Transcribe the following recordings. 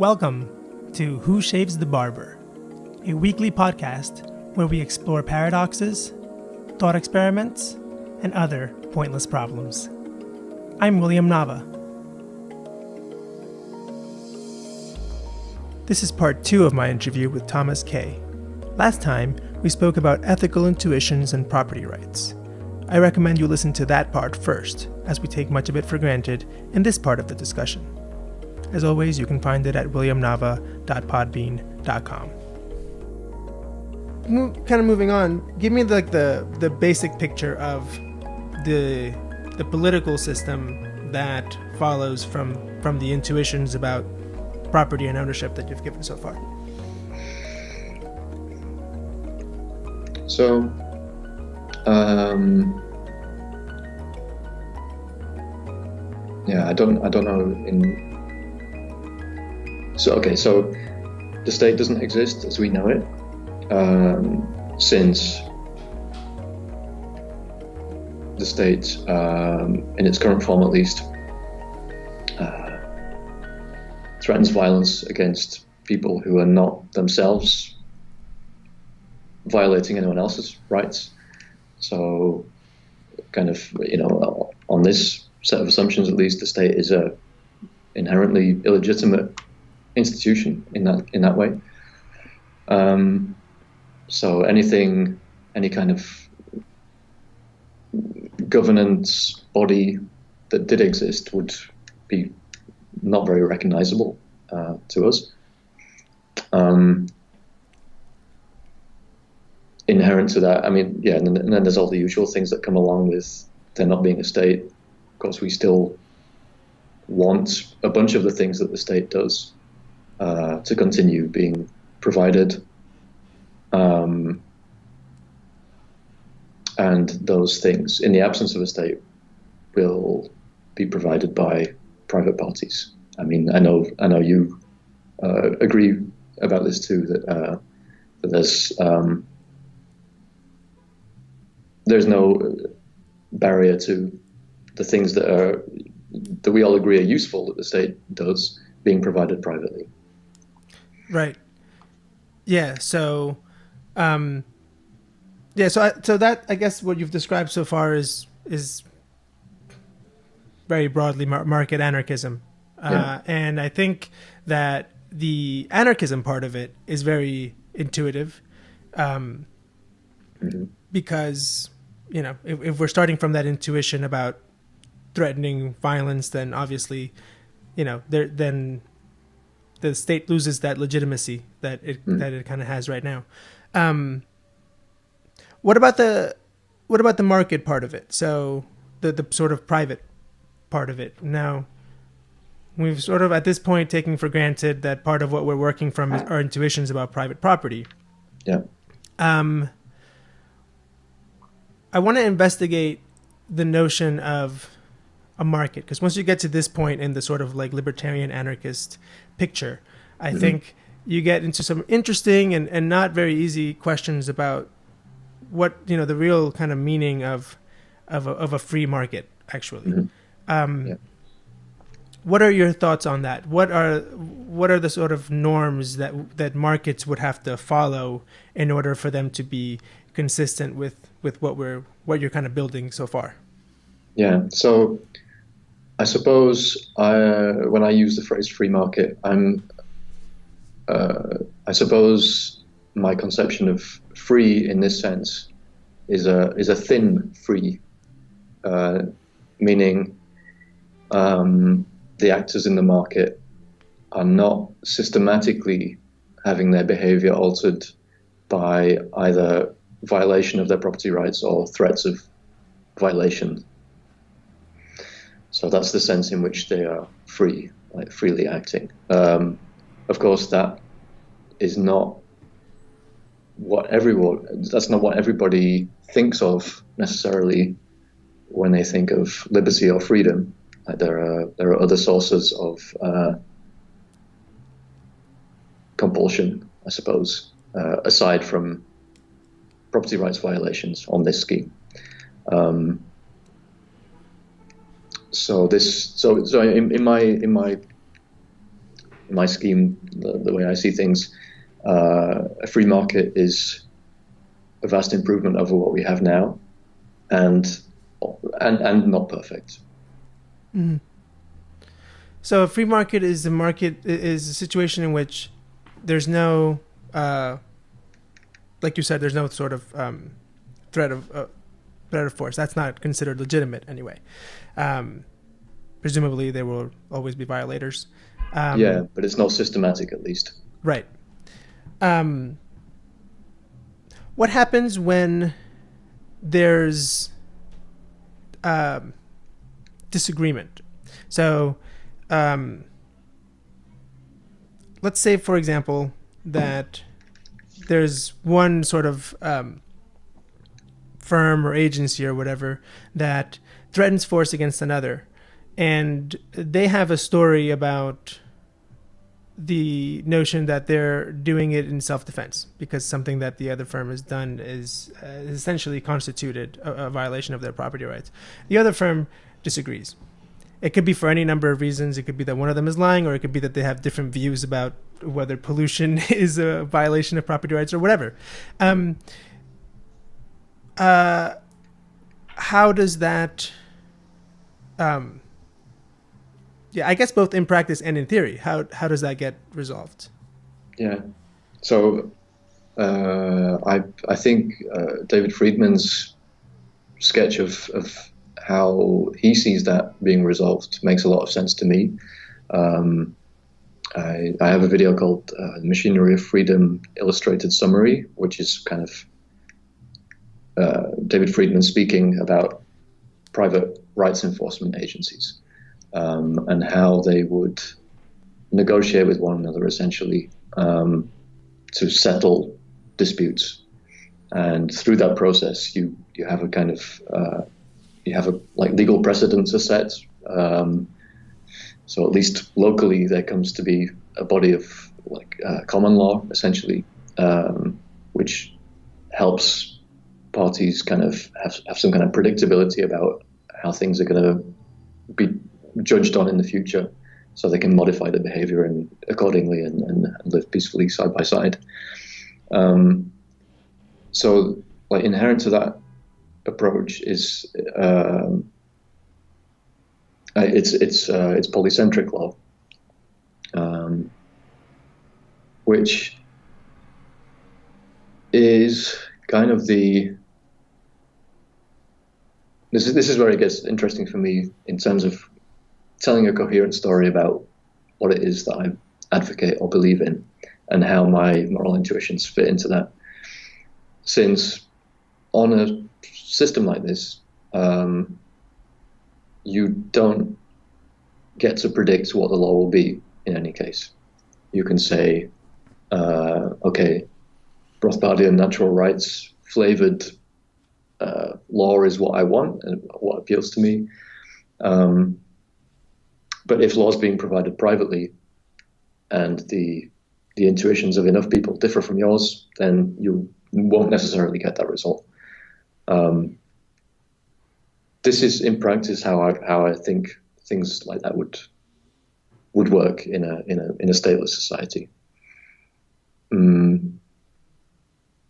Welcome to Who Shaves the Barber, a weekly podcast where we explore paradoxes, thought experiments, and other pointless problems. I'm William Nava. This is part 2 of my interview with Tomasz Kaye. Last time, we spoke about ethical intuitions and property rights. I recommend you listen to that part first, as we take much of it for granted in this part of the discussion. As always, you can find it at williamnava.podbean.com. Kind of moving on, give me the basic picture of the political system that follows from the intuitions about property and ownership that you've given so far. So, I don't know. So the state doesn't exist as we know it, since the state, in its current form at least, threatens violence against people who are not themselves violating anyone else's rights. So, on this set of assumptions, at least, the state is a inherently illegitimate institution in that way. So any kind of governance body that did exist would be not very recognizable to us. Inherent to that, and then there's all the usual things that come along with there not being a state. Of course, we still want a bunch of the things that the state does to continue being provided, and those things, in the absence of a state, will be provided by private parties. I know you agree about this too. That there's no barrier to the things that we all agree are useful that the state does being provided privately. Right. Yeah. So, so that, I guess, what you've described so far is very broadly market anarchism, and I think that the anarchism part of it is very intuitive, because if we're starting from that intuition about threatening violence, then obviously, then the state loses that legitimacy that it kind of has right now. What about the market part of it? So the sort of private part of it. Now, we've sort of at this point taken for granted that part of what we're working from is our intuitions about private property. Yeah. I want to investigate the notion of a market, because once you get to this point in the sort of like libertarian anarchist picture, I think you get into some interesting and not very easy questions about what the real kind of meaning of a free market actually. What are your thoughts on that? What are the sort of norms that markets would have to follow in order for them to be consistent with what you're kind of building so far? Yeah. So I suppose when I use the phrase free market, I suppose my conception of free in this sense is a thin free, meaning the actors in the market are not systematically having their behavior altered by either violation of their property rights or threats of violation. So that's the sense in which they are free, like freely acting. Of course, that is not that's not what everybody thinks of necessarily when they think of liberty or freedom. Like there are other sources of compulsion, I suppose, aside from property rights violations on this scheme. So in my my scheme, the way I see things, a free market is a vast improvement over what we have now, and not perfect. Mm-hmm. So a free market is a situation in which there's no, like you said, there's no sort of threat of force. That's not considered legitimate anyway. Presumably, there will always be violators. Yeah, but it's not systematic, at least. Right. What happens when there's disagreement? So, let's say, for example, that there's one sort of firm or agency or whatever that threatens force against another, and they have a story about the notion that they're doing it in self-defense because something that the other firm has done is essentially constituted a violation of their property rights. The other firm disagrees. It could be for any number of reasons. It could be that one of them is lying, or it could be that they have different views about whether pollution is a violation of property rights or whatever. How does that... yeah, I guess both in practice and in theory, how does that get resolved? Yeah, so I think David Friedman's sketch of how he sees that being resolved makes a lot of sense to me. I have a video called Machinery of Freedom Illustrated Summary, which is kind of David Friedman speaking about private rights enforcement agencies. And how they would negotiate with one another, essentially, to settle disputes. And through that process, you have a kind of like legal precedents are set. So at least locally, there comes to be a body of like common law, essentially, which helps parties kind of have some kind of predictability about how things are going to be judged on in the future, so they can modify their behavior and accordingly and live peacefully side by side. So like inherent to that approach is it's polycentric law, which is kind of this is where it gets interesting for me in terms of telling a coherent story about what it is that I advocate or believe in and how my moral intuitions fit into that. Since on a system like this, you don't get to predict what the law will be in any case. You can say, okay, Rothbardian natural rights flavored law is what I want and what appeals to me. But if law is being provided privately and the intuitions of enough people differ from yours, then you won't necessarily get that result. This is in practice how I think things like that would work in a stateless society.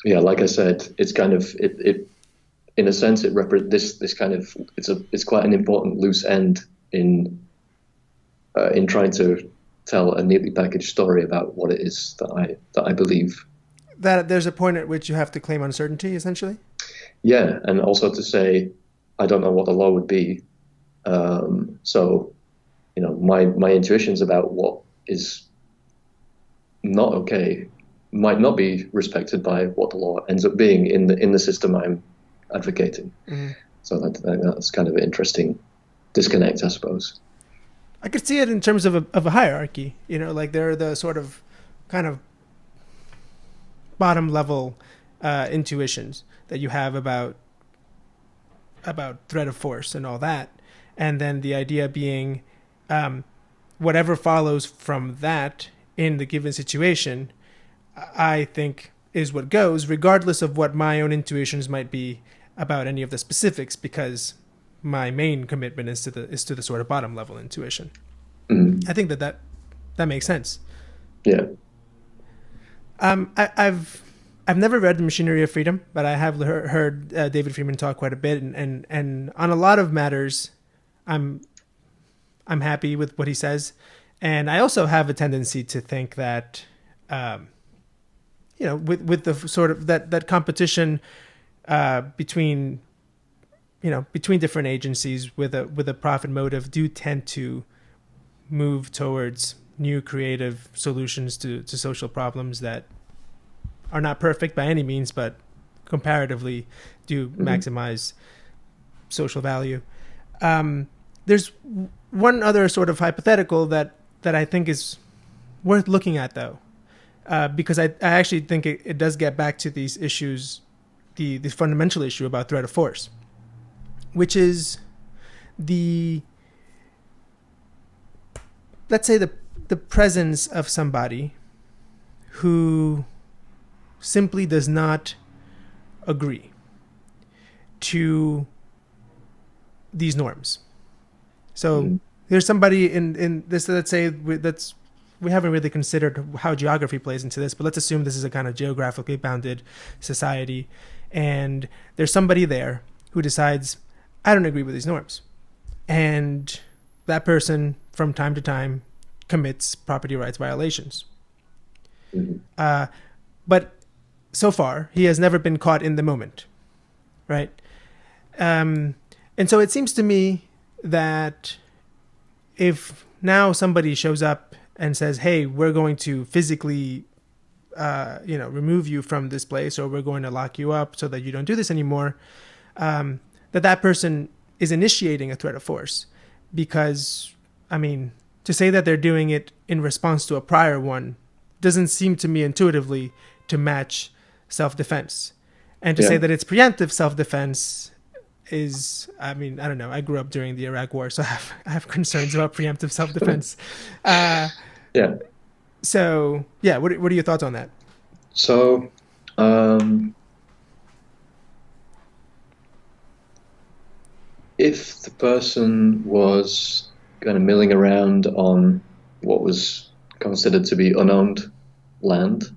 Yeah, like I said, it's kind of it in a sense it this kind of it's quite an important loose end in trying to tell a neatly packaged story about what it is that I believe. That there's a point at which you have to claim uncertainty, essentially? Yeah, and also to say, I don't know what the law would be. So, my intuitions about what is not okay might not be respected by what the law ends up being in the system I'm advocating. Mm-hmm. So that's kind of an interesting disconnect, I suppose. I could see it in terms of a hierarchy, like there are the sort of kind of bottom level intuitions that you have about threat of force and all that. And then the idea being whatever follows from that in the given situation, I think is what goes, regardless of what my own intuitions might be about any of the specifics, because my main commitment is to the sort of bottom level intuition. I think that that makes sense. Yeah. I've never read The Machinery of Freedom, but I have heard David Friedman talk quite a bit, and on a lot of matters, I'm happy with what he says, and I also have a tendency to think that, with the sort of that competition between different agencies with a profit motive do tend to move towards new creative solutions to social problems that are not perfect by any means, but comparatively do maximize social value. There's one other sort of hypothetical that I think is worth looking at, though, because I actually think it does get back to these issues, the fundamental issue about threat of force, which is let's say the presence of somebody who simply does not agree to these norms. So there's somebody in this, let's say we haven't really considered how geography plays into this, but let's assume this is a kind of geographically bounded society, and there's somebody there who decides, I don't agree with these norms. And that person from time to time commits property rights violations. But so far, he has never been caught in the moment, right? And so it seems to me that if now somebody shows up and says, hey, we're going to physically, remove you from this place, or we're going to lock you up so that you don't do this anymore, that person is initiating a threat of force. Because, I mean, to say that they're doing it in response to a prior one doesn't seem to me intuitively to match self-defense. And to say that it's preemptive self-defense is, I mean, I don't know. I grew up during the Iraq War, so I have concerns about preemptive self-defense. So, yeah, what are your thoughts on that? So, if the person was kind of milling around on what was considered to be unowned land,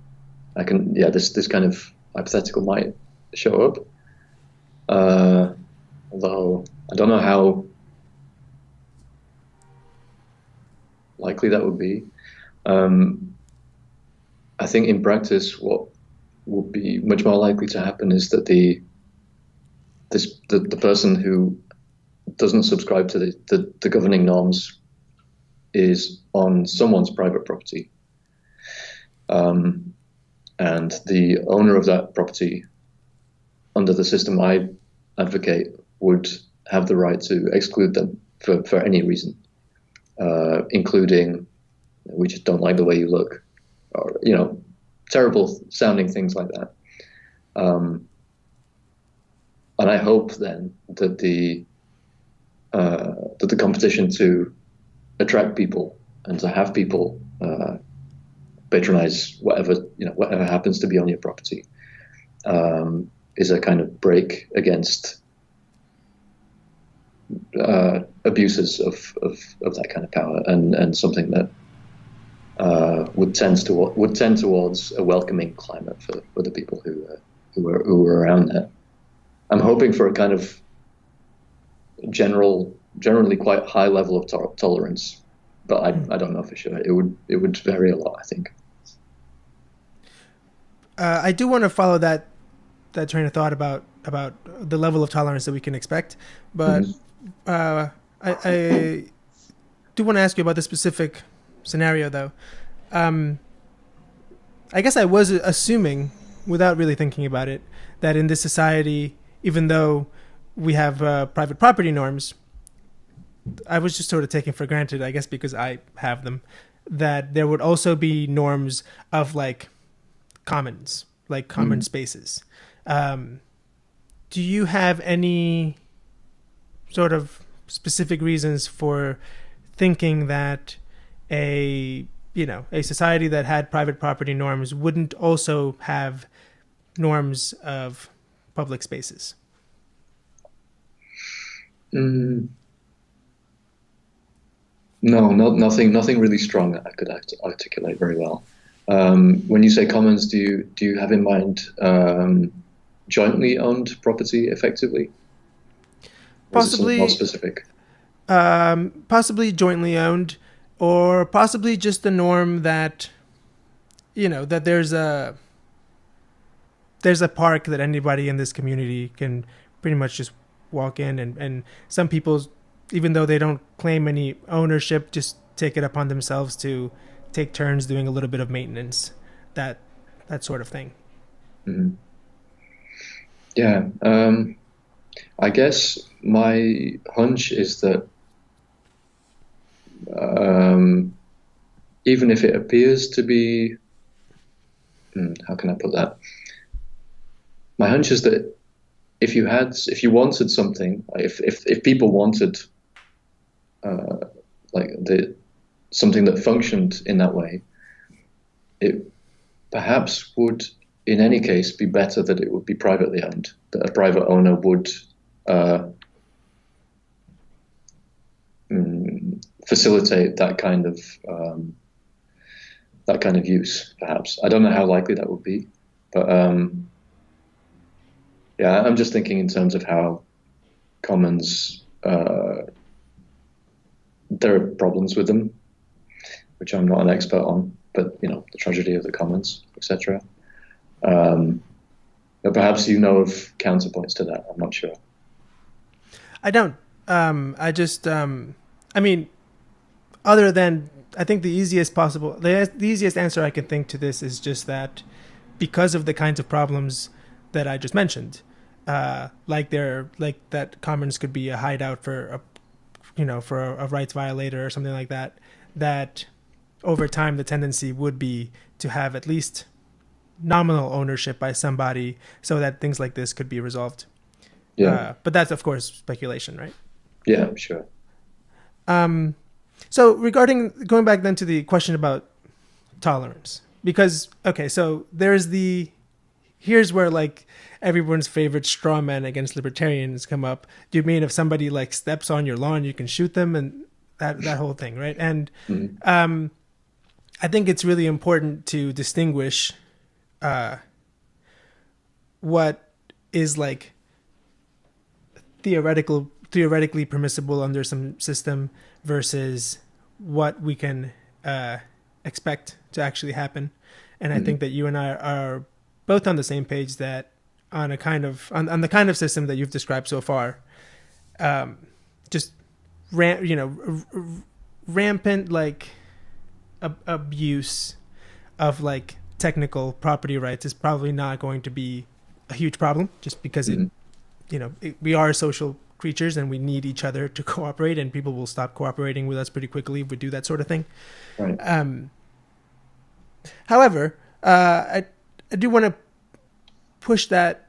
this kind of hypothetical might show up. Although I don't know how likely that would be. I think in practice, what would be much more likely to happen is that the person who doesn't subscribe to the governing norms is on someone's private property. And the owner of that property, under the system I advocate, would have the right to exclude them for any reason, including, we just don't like the way you look, or, terrible sounding things like that. And I hope then that the competition to attract people and to have people patronize whatever happens to be on your property is a kind of break against abuses of that kind of power, and something that would tend towards a welcoming climate for the people who are around there. I'm hoping for a kind of generally quite high level of tolerance, but I don't know for sure. It would vary a lot, I think. I do want to follow that train of thought about the level of tolerance that we can expect, but I do want to ask you about the specific scenario, though. I guess I was assuming, without really thinking about it, that in this society, even though we have private property norms, I was just sort of taking for granted, I guess because I have them, that there would also be norms of like commons, like common spaces. Do you have any sort of specific reasons for thinking that a society that had private property norms wouldn't also have norms of public spaces? No, nothing really strong that I could articulate very well. When you say commons, do you have in mind jointly owned property effectively? Or is it something more Possibly, specific? possibly jointly owned, or possibly just the norm that that there's a park that anybody in this community can pretty much just walk in, and some people, even though they don't claim any ownership, just take it upon themselves to take turns doing a little bit of maintenance, that that sort of thing. Mhm. Yeah, I guess my hunch is that um, even if it appears to be, how can I put that? My hunch is that if you wanted something, if people wanted uh, like something that functioned in that way, it perhaps would, in any case, be better that it would be privately owned. That a private owner would uh, facilitate that kind of use. Perhaps I don't know how likely that would be, but yeah, I'm just thinking in terms of how commons. There are problems with them, which I'm not an expert on, but the tragedy of the commons, etc. But perhaps you know of counterpoints to that. I'm not sure. I don't. I just. I mean, other than I think the easiest answer I can think to this is just that because of the kinds of problems that I just mentioned, like that commons could be a hideout for a rights violator or something like that. That over time the tendency would be to have at least nominal ownership by somebody, so that things like this could be resolved. Yeah, But that's of course speculation, right? yeah, sure. So regarding going back then to the question about tolerance, because okay, so here's where like everyone's favorite straw man against libertarians come up. Do you mean if somebody like steps on your lawn, you can shoot them, and that whole thing, right? And I think it's really important to distinguish what is like theoretically permissible under some system versus what we can expect to actually happen. And I think that you and I are both on the same page that on the kind of system that you've described so far, just rampant like abuse of like technical property rights is probably not going to be a huge problem, just because we are social creatures and we need each other to cooperate, and people will stop cooperating with us pretty quickly if we do that sort of thing. Right. However, I do want to push that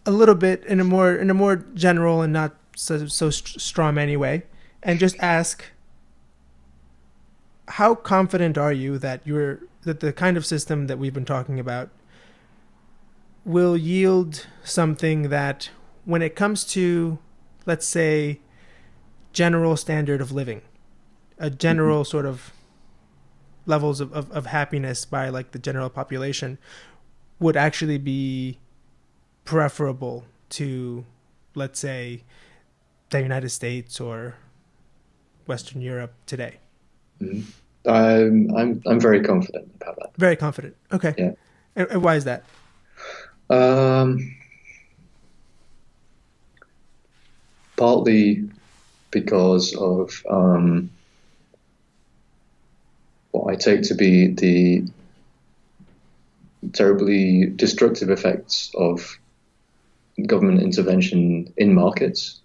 a little bit in a more general and not so strawman way, and just ask, how confident are you that the kind of system that we've been talking about will yield something that, when it comes to, let's say, general standard of living, a general sort of levels of happiness by like the general population, would actually be preferable to, let's say, the United States or Western Europe today? I'm very confident about that. Very confident. Okay. Yeah. And why is that? Partly because of what I take to be the terribly destructive effects of government intervention in markets.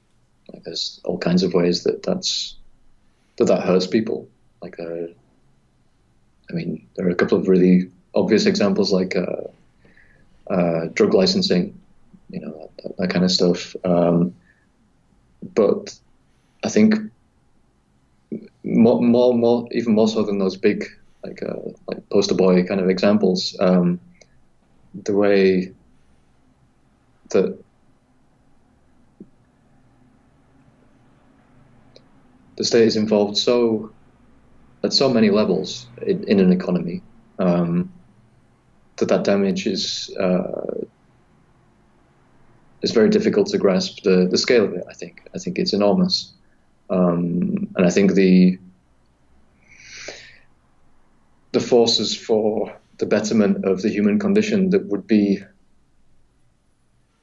Like, there's all kinds of ways that hurts people. Like, there are a couple of really obvious examples, like drug licensing, that kind of stuff. But I think even more so than those big, like poster boy kind of examples, the way that the state is involved so at so many levels in an economy, that damage is very difficult to grasp the scale of it. I think it's enormous, and I think the forces for the betterment of the human condition that would be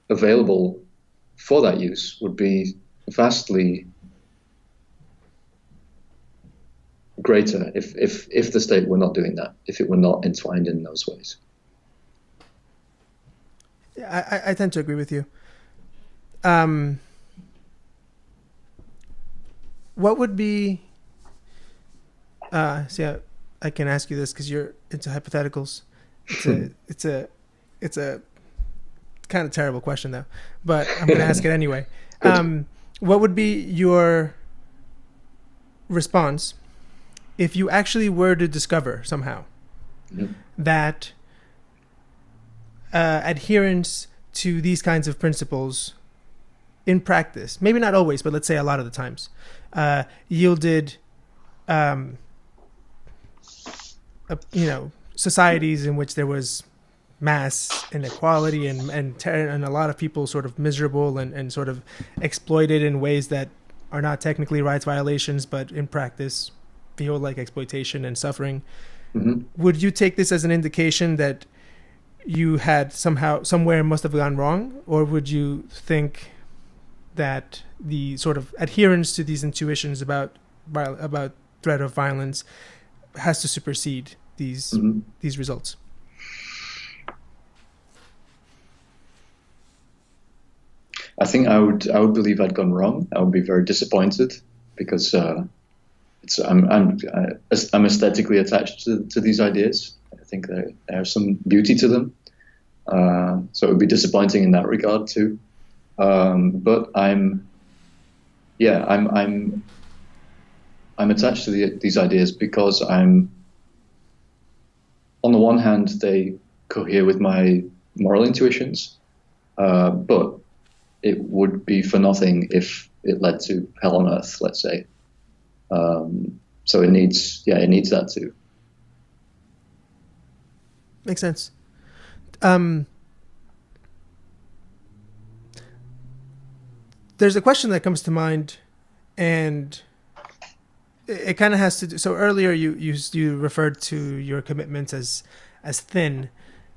available for that use would be vastly greater if the state were not doing that, if it were not entwined in those ways. Yeah, I tend to agree with you. What would be I can ask you this because you're into hypotheticals. It's a kind of terrible question though, but I'm going to ask it anyway. What would be your response if you actually were to discover somehow that adherence to these kinds of principles in practice, maybe not always, but let's say a lot of the times, yielded societies in which there was mass inequality and a lot of people sort of miserable and sort of exploited in ways that are not technically rights violations, but in practice feel like exploitation and suffering. Would you take this as an indication that you had somewhere must have gone wrong, or would you think that the sort of adherence to these intuitions about threat of violence has to supersede these results? I think I would believe I'd gone wrong. I would be very disappointed because I'm aesthetically attached to these ideas. I think there have some beauty to them. So it would be disappointing in that regard too. But I'm attached to these ideas because on the one hand, they cohere with my moral intuitions, but it would be for nothing if it led to hell on earth, let's say. So it needs that too. Makes sense. There's a question that comes to mind, and it kind of has to do. So earlier you referred to your commitments as thin.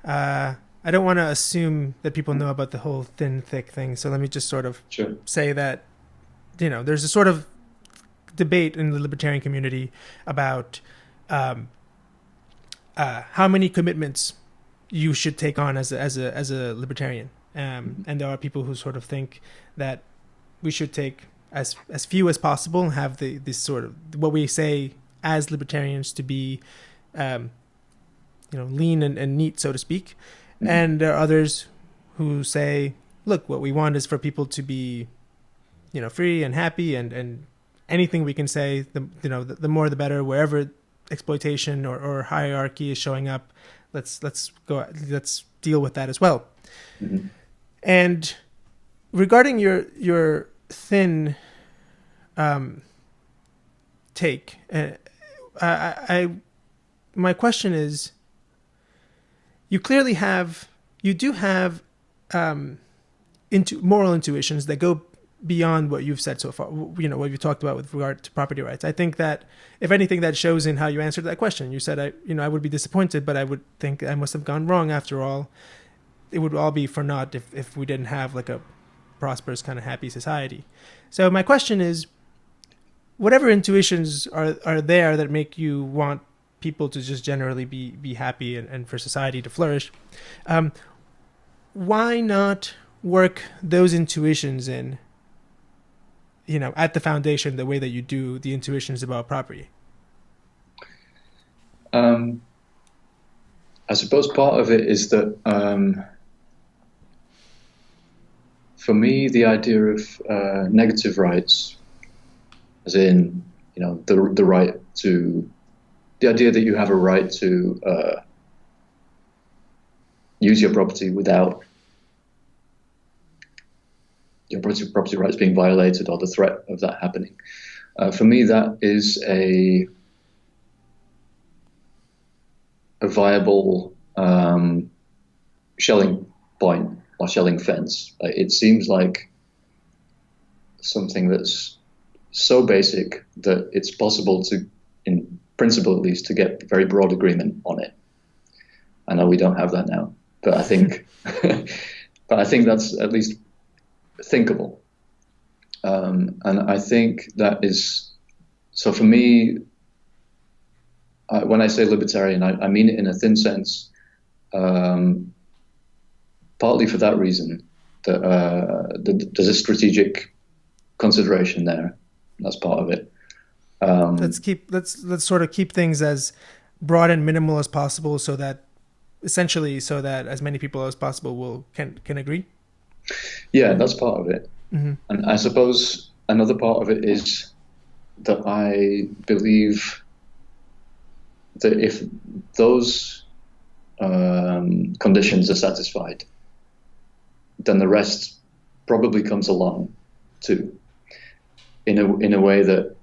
I don't want to assume that people know about the whole thin, thick thing. So let me just sort of say that, there's a sort of debate in the libertarian community about how many commitments you should take on as a libertarian. And there are people who sort of think that we should take as few as possible and have this sort of what we say as libertarians to be, lean and neat, so to speak. And there are others who say, look, what we want is for people to be, free and happy, and anything we can say, the more the better. Wherever exploitation or hierarchy is showing up, let's deal with that as well. And regarding your thin take, my question is, you do have moral intuitions that go beyond what you've said so far, what you've talked about with regard to property rights. I think that, if anything, that shows in how you answered that question. You said, I would be disappointed, but I would think I must have gone wrong after all. It would all be for naught if we didn't have like a prosperous kind of happy society. So my question is, whatever intuitions are there that make you want people to just generally be happy and for society to flourish, why not work those intuitions in, at the foundation, the way that you do the intuitions about property? I suppose part of it is that, for me, the idea of negative rights, as in, the right to, the idea that you have a right to use your property without your property rights being violated or the threat of that happening. For me, that is a viable shelling point or shelling fence. It seems like something that's so basic that it's possible to, in principle at least, to get very broad agreement on it. I know we don't have that now, but I think, but I think that's at least thinkable. And I think that is, so for me, when I say libertarian, I mean it in a thin sense, partly for that reason, that there's a strategic consideration there. That's part of it. Let's sort of keep things as broad and minimal as possible, so that as many people as possible can agree. Yeah, that's part of it. Mm-hmm. And I suppose another part of it is that I believe that if those conditions are satisfied, then the rest probably comes along too, in a way that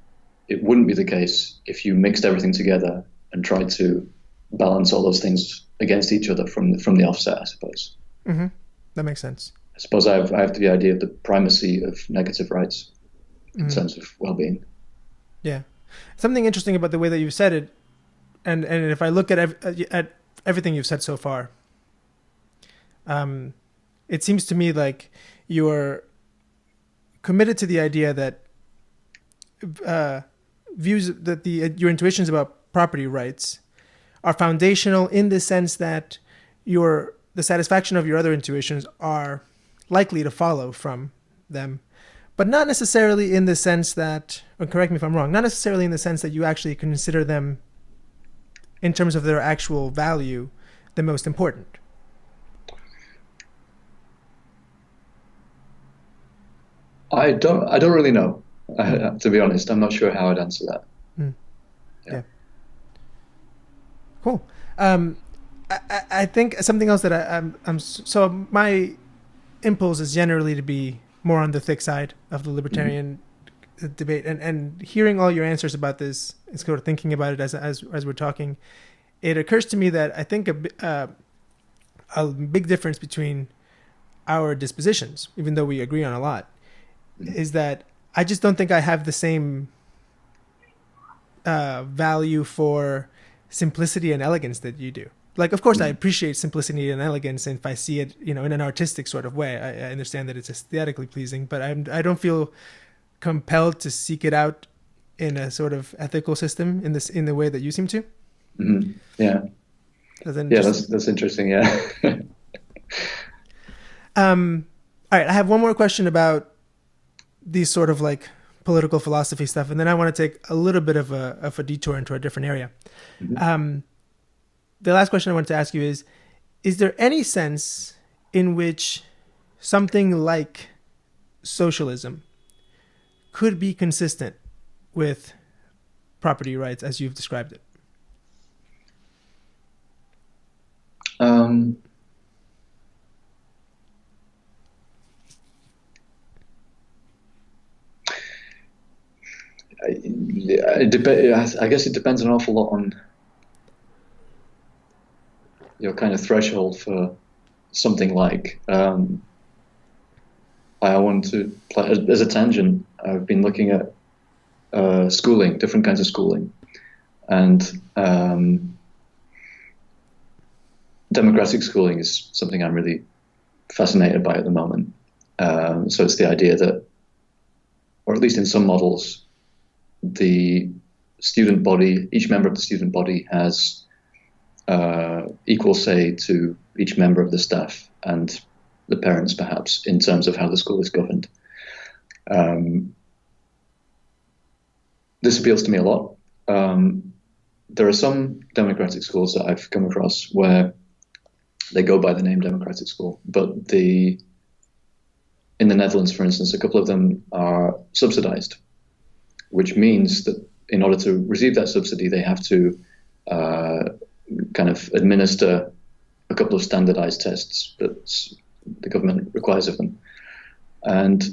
it wouldn't be the case if you mixed everything together and tried to balance all those things against each other from the offset, I suppose. Mm-hmm. That makes sense. I suppose I have the idea of the primacy of negative rights in terms of well-being. Yeah. Something interesting about the way that you've said it, and if I look at everything you've said so far, it seems to me like you're committed to the idea that your intuitions about property rights are foundational in the sense that the satisfaction of your other intuitions are likely to follow from them, but not necessarily in the sense that, or correct me if I'm wrong, not necessarily in the sense that you actually consider them, in terms of their actual value, the most important. I don't really know. To be honest, I'm not sure how I'd answer that. Yeah. Cool. I think something else that I'm so my impulse is generally to be more on the thick side of the libertarian debate, and hearing all your answers about this and sort of thinking about it as we're talking, it occurs to me that I think a big difference between our dispositions, even though we agree on a lot, is that I just don't think I have the same value for simplicity and elegance that you do. Like, of course, I appreciate simplicity and elegance, and if I see it, in an artistic sort of way, I understand that it's aesthetically pleasing, but I don't feel compelled to seek it out in a sort of ethical system in the way that you seem to. Mm-hmm. Yeah. That's interesting. Yeah. All right, I have one more question about these sort of like political philosophy stuff, and then I want to take a little bit of a detour into a different area. Mm-hmm. The last question I wanted to ask you is there any sense in which something like socialism could be consistent with property rights as you've described it? I guess it depends an awful lot on your kind of threshold for something like. I want to, as a tangent, I've been looking at schooling, different kinds of schooling, and democratic schooling is something I'm really fascinated by at the moment. So it's the idea that, or at least in some models, the student body, each member of the student body has equal say to each member of the staff and the parents, perhaps, in terms of how the school is governed. This appeals to me a lot. There are some democratic schools that I've come across where they go by the name democratic school, but in the Netherlands, for instance, a couple of them are subsidized, which means that in order to receive that subsidy, they have to kind of administer a couple of standardized tests that the government requires of them. And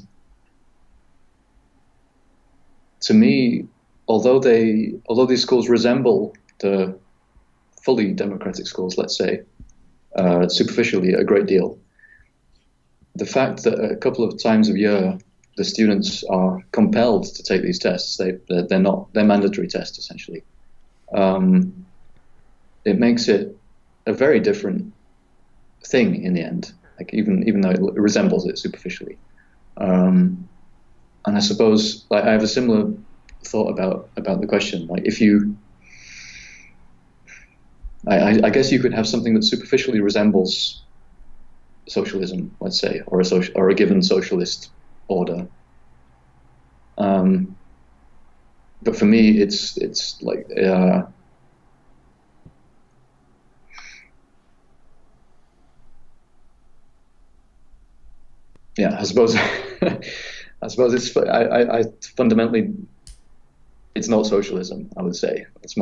to me, although these schools resemble the fully democratic schools, let's say, superficially a great deal. The fact that a couple of times a year the students are compelled to take these tests, they're mandatory tests essentially. It makes it a very different thing in the end, like even though it resembles it superficially. And I suppose like I have a similar thought about the question. Like if you, I guess you could have something that superficially resembles socialism, let's say, or a given socialist order. But for me, it's like yeah, I suppose I suppose I fundamentally it's not socialism. I would say that's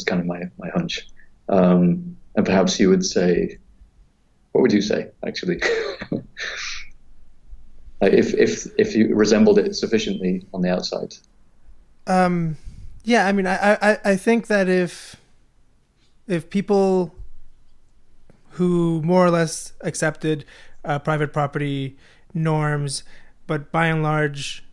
kind of my hunch. And perhaps you would say, what would you say actually? Like if you resembled it sufficiently on the outside. Yeah, I mean, I think that if people who more or less accepted private property norms, but by and large,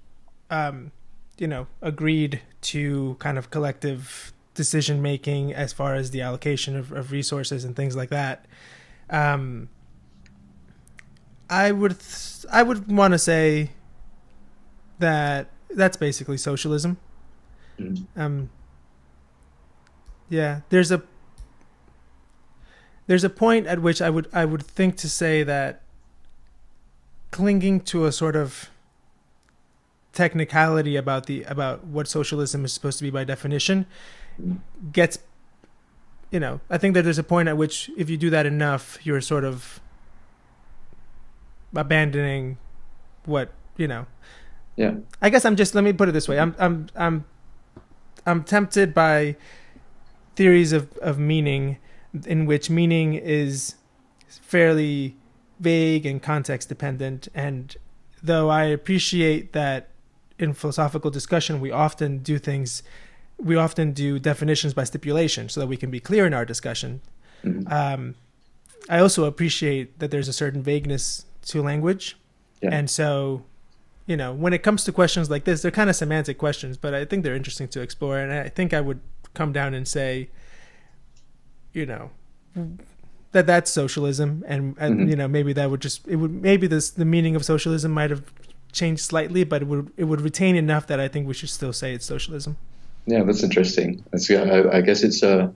agreed to kind of collective decision making as far as the allocation of resources and things like that, I would want to say that that's basically socialism. Yeah, there's a point at which I would think to say that clinging to a sort of technicality about what socialism is supposed to be by definition gets, I think that there's a point at which if you do that enough, you're sort of abandoning what, Yeah. I guess let me put it this way. I'm tempted by theories of meaning in which meaning is fairly vague and context dependent. And though I appreciate that in philosophical discussion, we often do definitions by stipulation so that we can be clear in our discussion. Mm-hmm. I also appreciate that there's a certain vagueness to language. Yeah. And so, when it comes to questions like this, they're kind of semantic questions, but I think they're interesting to explore. And I think I would come down and say, that's socialism. And mm-hmm. Maybe that would the meaning of socialism might have changed slightly, but it would retain enough that I think we should still say it's socialism. Yeah, that's interesting. I guess it's a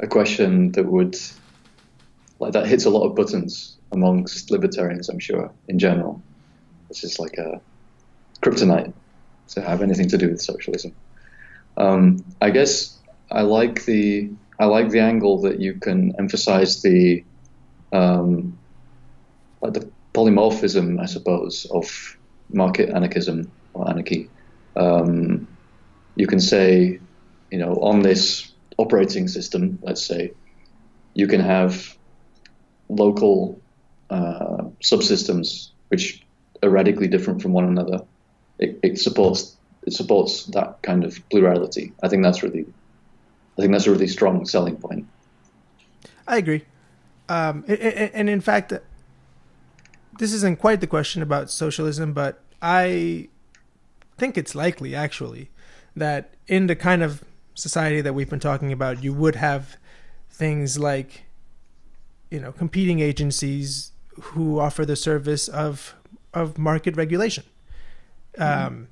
question that hits a lot of buttons amongst libertarians, I'm sure, in general. It's just like a kryptonite to have anything to do with socialism. I guess I like the angle that you can emphasize the polymorphism, I suppose, of market anarchism or anarchy. You can say, on this operating system, let's say, you can have local subsystems which are radically different from one another. It supports that kind of plurality. I think that's a really strong selling point. I agree. And in fact, this isn't quite the question about socialism, but I think it's likely actually that in the kind of society that we've been talking about, you would have things like, competing agencies who offer the service of market regulation, and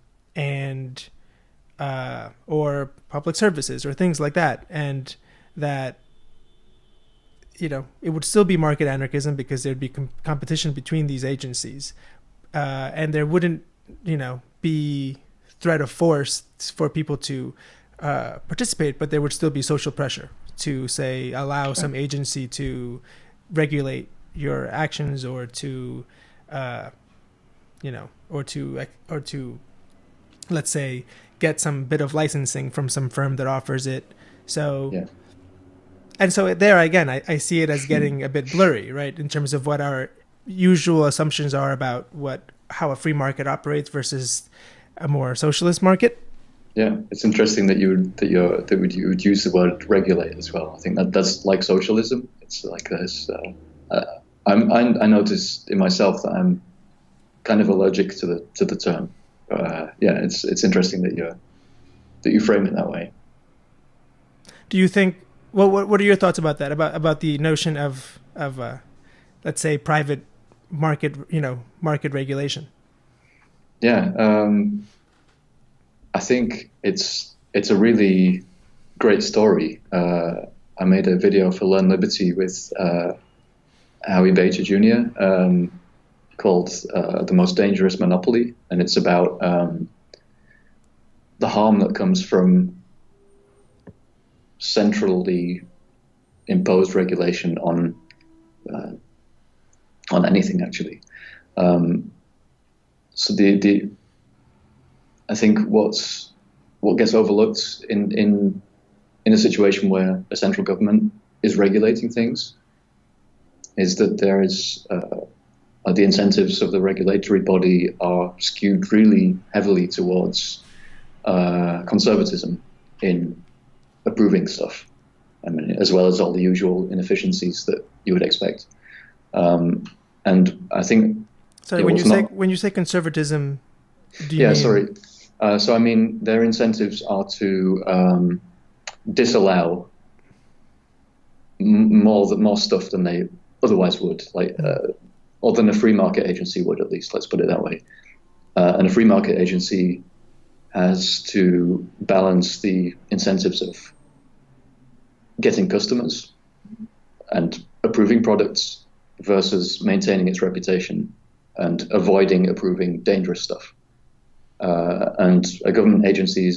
or public services or things like that, and that it would still be market anarchism because there'd be competition between these agencies, and there wouldn't be threat of force for people to participate, but there would still be social pressure to say allow some agency to regulate your actions or to or to let's say get some bit of licensing from some firm that offers it. So yeah. And so there again, I see it as getting a bit blurry, right, in terms of what our usual assumptions are about how a free market operates versus a more socialist market. Yeah, it's interesting that you would use the word regulate as well. I think that's like socialism. It's like this. I notice in myself that I'm kind of allergic to the term. Yeah, it's interesting that you frame it that way. Do you think? Well, what are your thoughts about that? About the notion of let's say private market regulation? Yeah. I think it's a really great story. I made a video for Learn Liberty with Howie Baker Jr. Called The Most Dangerous Monopoly, and it's about the harm that comes from centrally imposed regulation on anything, actually. So I think what gets overlooked in a situation where a central government is regulating things is that there is the incentives of the regulatory body are skewed really heavily towards conservatism in approving stuff. I mean, as well as all the usual inefficiencies that you would expect. And I think. Sorry, when you say conservatism, do you mean? Sorry. So I mean, their incentives are to disallow more stuff than they otherwise would, or than a free market agency would, at least. Let's put it that way. And a free market agency has to balance the incentives of getting customers and approving products versus maintaining its reputation and avoiding approving dangerous stuff. And a government agency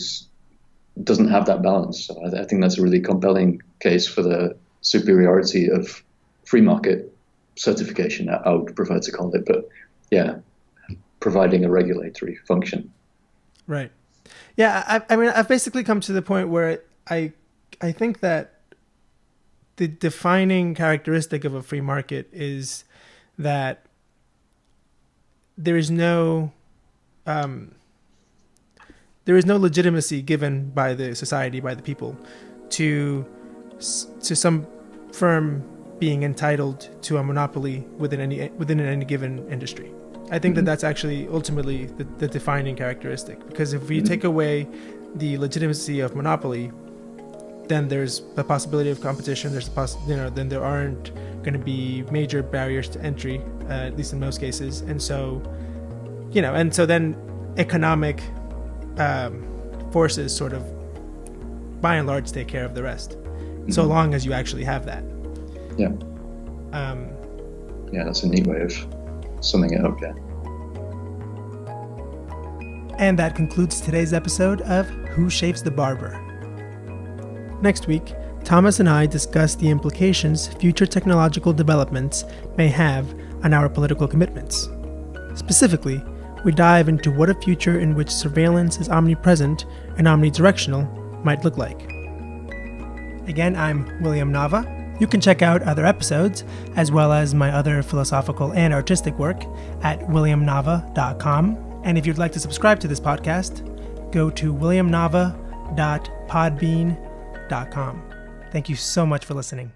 doesn't have that balance. So I think that's a really compelling case for the superiority of free market certification, I would prefer to call it. But yeah, providing a regulatory function. Right. Yeah, I mean, I've basically come to the point where I think that the defining characteristic of a free market is that there is no legitimacy given by the society, by the people, to some firm being entitled to a monopoly within any given industry. I think that that's actually ultimately the defining characteristic, because if we take away the legitimacy of monopoly, then there's the possibility of competition. Then there aren't going to be major barriers to entry, at least in most cases. And so, then economic forces sort of, by and large, take care of the rest, so long as you actually have that. Yeah. Yeah, that's a neat way of summing it up, yeah. And that concludes today's episode of Who Shapes the Barber? Next week, Thomas and I discuss the implications future technological developments may have on our political commitments. Specifically, we dive into what a future in which surveillance is omnipresent and omnidirectional might look like. Again, I'm William Nava. You can check out other episodes, as well as my other philosophical and artistic work, at williamnava.com. And if you'd like to subscribe to this podcast, go to williamnava.podbean.com. Thank you so much for listening.